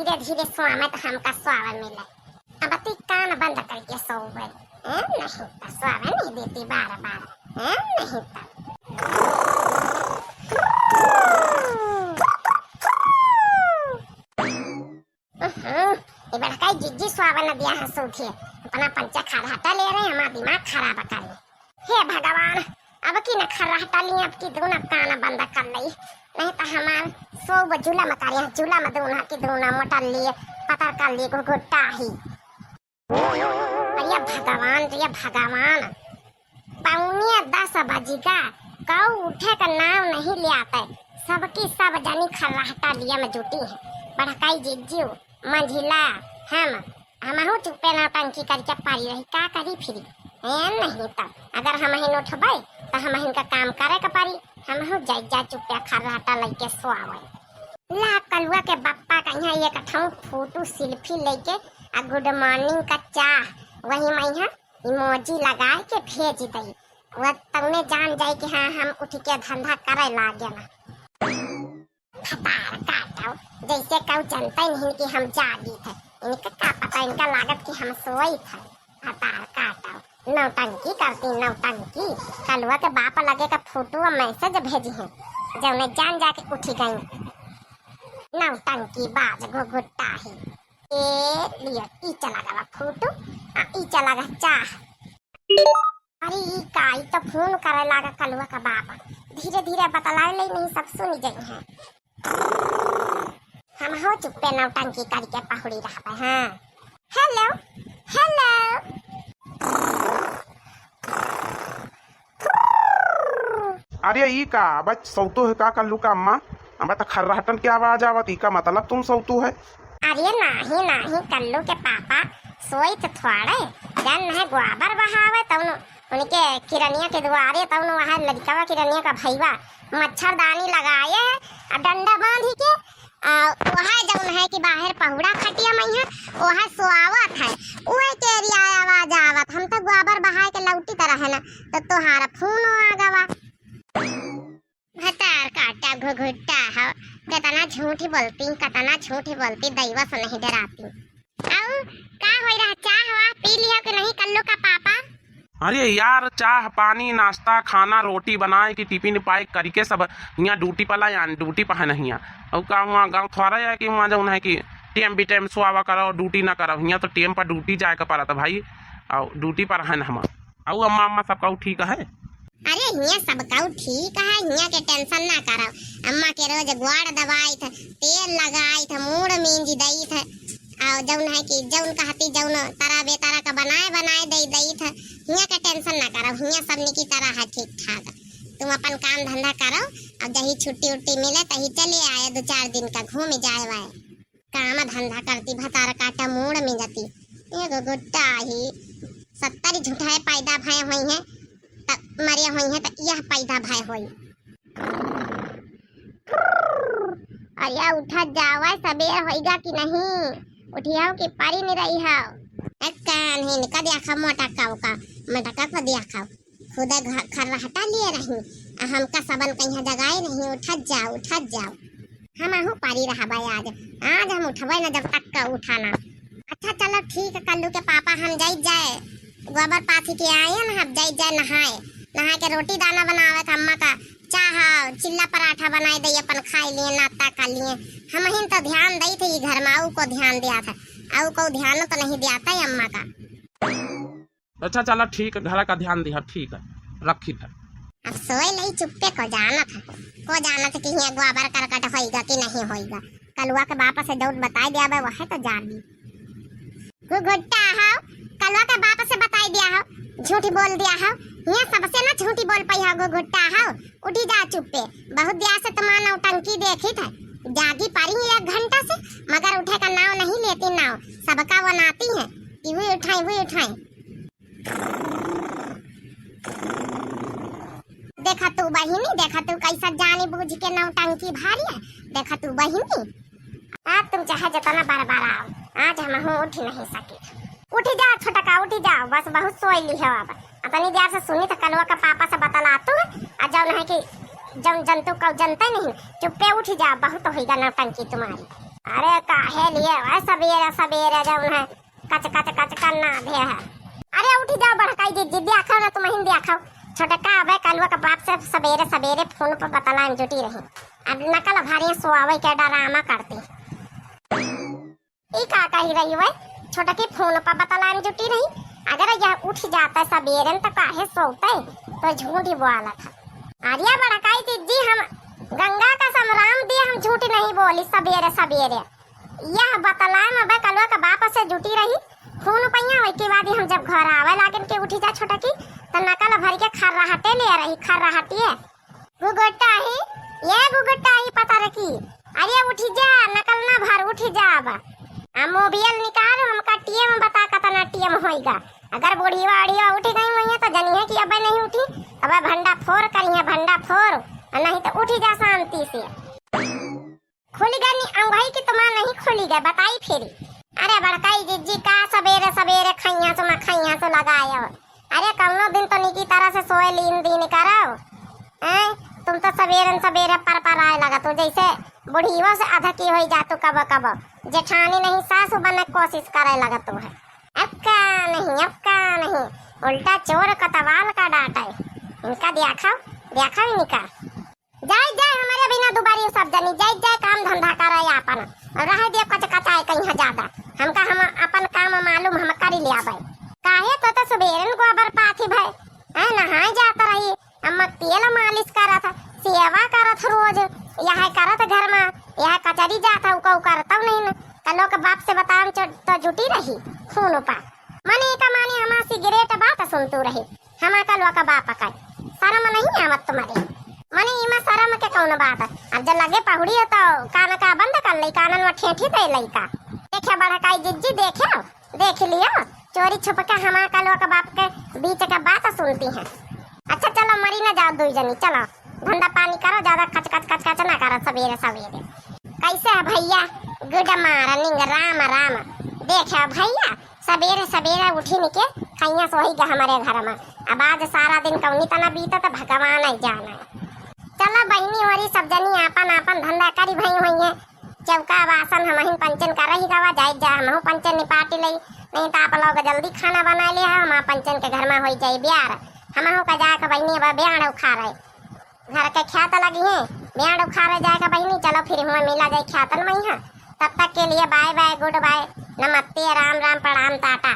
धीरे धीरे सोआ तो हमका स्वावन मिले। अब ती कान बंद करके सो गए। नहीं तो स्वावन नहीं देती बार बार। नहीं तो ये बड़का जिज्जी स्वावन दिया है सूखी अपना पंचा खराटा ले रहे हैं, हमारा दिमाग खराब कर रहे। हे भगवान, अब की न खराटा लिए, अब की दोनों कान बंद कर ली, नहीं तो हमार सो जुला मकारिया जुला में दोनों की दोनों मोटर लिए पता कर लिए घुट्टा ही। अरे भगवान, ये भगवान, 9:45 बजेगा, कौ उठे का नाम नहीं ले आता। सबकी सब जानी खराटा लिया में जुटी है। बड़काई जिज्जू मंझिला हम चुप्पे नौटंकी करके पारी रही, का करी फिरी। नहीं तो अगर हम ही उठबे तो हम इनका काम करे के पारी। हम जा चुप्पे खराटा लेके सोआवे। ला कलुआ के बप्पा का यहाँ एक फोटो सेल्फी लेके आ गुड मॉर्निंग का चाह वही मैं इमोजी लगा के भेज दी। वह तमने जान जाए कि हाँ हम उठ के धंधा करे लागे ना। फटार काटो जैसे कऊ जनता नहीं कि हम जागी थे। इनका क्या पता, इनका लागत कि हम सोई थे। फटार काटो नौटंकी करती नौटंकी। कलुआ के बाप लगे का फोटो और मैसेज भेजी है जब उन्हें जान जाके उठी गई। नौटंकी बाज घुट्टा ही लिए ई चला गया फोटो ई चला गया चाह। अरे ई का ई तो फोन करे लागा कलुआ का बाप। धीरे धीरे बतलाए ले नहीं सब सुन गई है। हम हो चुप्पे नौटंकी करके पहुड़ी रहा। हाँ हेलो हेलो। अरे ई का बच सौतू है का कल्लू का अम्मा? अब तो खर्राहटन की आवाज आवत, ई का मतलब तुम सौतू है? अरे नहीं कल्लू के पापा सोई तो थोड़े जन है गोबर बहावे तब उनके किरनिया के द्वारे तब वहाँ लड़का किरनिया का भैया मच्छरदानी लगाए है और डंडा बांध के वहाँ जब है कि बाहर पहुड़ा खटिया में है वहाँ सोआवत है। वही के एरिया आवाज आवत। हम तो गोबर बहा के लौटी तरह है ना तो तुम्हारा फोन आ गवा। भतार काटा घुघुट्टा है। कतना झूठी बोलती दैवा से नहीं डराती। आओ का होई रहा? चाह हवा पी लिया कि नहीं कल्लू का पापा? अरे यार चाह पानी नाश्ता खाना रोटी बनाए कि टिफिन पाई करके सब यहाँ ड्यूटी पर लाए ड्यूटी पर है नहीं। और का वहाँ गाँव थोड़ा है कि वहाँ जो है कि टाइम भी टाइम सोआवा करो ड्यूटी ना करो। यहाँ तो टाइम पर ड्यूटी जाए का पड़ा था भाई और ड्यूटी पर है हम। और अम्मा अम्मा सबका ठीक है? अरे हिया सबका ठीक है, हिया के टेंशन ना करो। अम्मा के रोज गुआड़ दवाई था, तेल लगाई था, मूड मींजी दई था और जौन है कि जौन कहती जौन तरह बेतरा का बनाए दई था। हिया के टेंशन ना करो, हिया सबनी की तरह है ठीक ठाक। तुम अपन काम धंधा करो और जही छुट्टी उट्टी मिले तही चले आए 2-4 दिन का घूम जाए वाए। काम धंधा करती भतार काटा मूड में जाती। एगो गुट्टा ही 70 झूठा पैदा भय हुई है मरे हुई है तो यह पैदा भय हुई। अरे उठा जावा सबेर होइगा कि नहीं? उठियाओ कि पारी नहीं रही है। एक कान है निका दिया खा मोटा का को दिया खाओ खुदा खर्राटा लिए रही हमका सबन कहीं जगाए नहीं। उठा जाओ हम आहू पारी रहा भाई आज हम उठबे ना जब तक का उठाना। अच्छा चलो ठीक है कल्लू के पापा हम जाए गोबर पाथी के आए ना हम जाए नहाए के रोटी दाना बनावे था। अम्मा का चाह चिल्ला पराठा बनाए दे अपन खाए लिए नाश्ता कर लिए। हम ही तो ध्यान दई थे घर में आऊ को ध्यान दिया था आऊ को ध्यान तो नहीं दिया था अम्मा का। अच्छा चलो ठीक है घर का ध्यान दिया ठीक है रखी था। अब सोए नहीं चुप्पे को जाना था कि यहाँ गोबर करकट होएगा कि नहीं होएगा। कलुआ के बाप से दौड़ बताई दिया वह तो जानी घुट्टा हो कलुआ के बाप से बताई दिया हो झूठी बोल दिया हो। यहाँ सबसे ना झूठी बोल पाई हो घुट्टा हो। उठी जा चुप्पे बहुत दिया से तुम्हारा नौटंकी देखी था जागी पारी 1 घंटा से मगर उठे का नाव नहीं लेती नाव सबका बनाती है कि वो उठाए। देखा तू बहिनी कैसा जानी बूझ के नौटंकी भारी है। देखा तू बहिनी आज तुम चाहे जितना बार आओ आज हम उठ नहीं सके। उठी जाओ छोटा का उठी जाओ बस बहुत सोई ली है। अपनी देर से सुनी तो कलुआ का पापा से बतला तू जौन है कि जौन जंतु का जनता नहीं चुप्पे उठ जाओ बहुत होगा नौटंकी तुम्हारी। अरे काहे लिए वह सवेरे सवेरे जब है कच कच कच करना दे है। अरे उठी जाओ बड़काई जी देखो ना तुम ही देखो छोटे का अबे कलवा का बाप से सवेरे सवेरे फोन पर बतलाएं जुटी रही। अब नकल भारी सोआवे के डरामा करती ई का कही रही है छोटा की फोन पर बतलाएं जुटी रही। अगर यह उठ जाता सवेरे तो काहे सोते तो झूठ ही बोला था। आर्या बड़काई जी हम गंगा का समराम दिया हम झूठ नहीं बोली सवेरे सवेरे यह बतलाए मैं कलवा का बाप से जुटी रही खून पैया वही के बाद हम जब घर आवे लागन के उठी जा छोटा की तो नकल भर के खर्राहटे ले रही खर्राहटी है गुगट्टा ही ये गुगट्टा ही पता रखी। अरे उठी जा नकल ना भर उठी जा अब मोबाइल निकाल हमका टीएम बता कतना टीएम होएगा। अगर बूढ़ी वाड़िया उठी गई वही तो जनिए कि अब नहीं उठी अब भंडा फोर करिए भंडा फोर नहीं तो उठी जा शांति से। खुली गई अंगही की तुम्हारा नहीं खुली गई बताई फिर। अरे बड़काई जिज्जी का सवेरे सवेरे खैया से मखैया से लगाए अरे कौनो दिन तो निकी तरह से सोए लीन दिन कराओ तुम तो सवेरे सवेरे पर आए लगा तो जैसे बुढ़ियों से आधा की हो जा तू कब कब जेठानी नहीं सासू बनने की कोशिश करे लगा तू है। अब का नहीं उल्टा चोर कतवाल का डांटा है इनका देखा इनका जाए हमारे बिना दोबारी सब जनी जाए काम धंधा करे अपन और रह दे कच कचाए कहीं ज्यादा हमका हम अपन काम मालूम हम कर ले आवे काहे तो सवेरे को अबर पाथी भाई नहाए जाता रही अम्मा तेल मालिश करत सेवा करत रोज यह करत घर में यह कचरी जाता उका करता नहीं न कलो के बाप से बताम तो जुटी रही खून पा मने का माने हमा सिगरेट बात सुनतू रही हमा कलवा का बाप का शर्म नहीं आवत तुम्हारे मने इमा शर्म के कौन बात अब जब लगे पहुड़ी हो तो कान का बंद कर ले कानन में ठेठी दे लइका देखे बड़काई जिज्जी देख लियो चोरी छुप के हमा कलवा का बाप के बीच का बात सुनती है। अच्छा चलो मरी ना जाओ दुई जनी चलो धंधा पानी करो ज्यादा खच ना करो सवेरे सवेरे। कैसे है भैया गुड मॉर्निंग राम देखे भैया सवेरे सवेरे उठी निके खैया सोही के हमारे घर में अब आज सारा दिन कौनी तना बीता तो भगवान ही जाना है। चलो बहनी वरी सब जनी आपन धंधा करी भई हुई है चौका बासन हम पंचन कर रही गवा जा हम पंचन निपाटी लई नहीं तो आप लोग जल्दी खाना बना लिया हम पंचन के घर में हो जाए ब्यार हम का जाकर बहनी अब ब्याड़ उखा रहे घर के ख्यात लगी है ब्याड़ उखा रहे जाएगा बहनी चलो फिर हुआ मिला जाए ख्यातन में तब तक के लिए बाय बाय गुड बाय नमस्ते राम प्रणाम टाटा।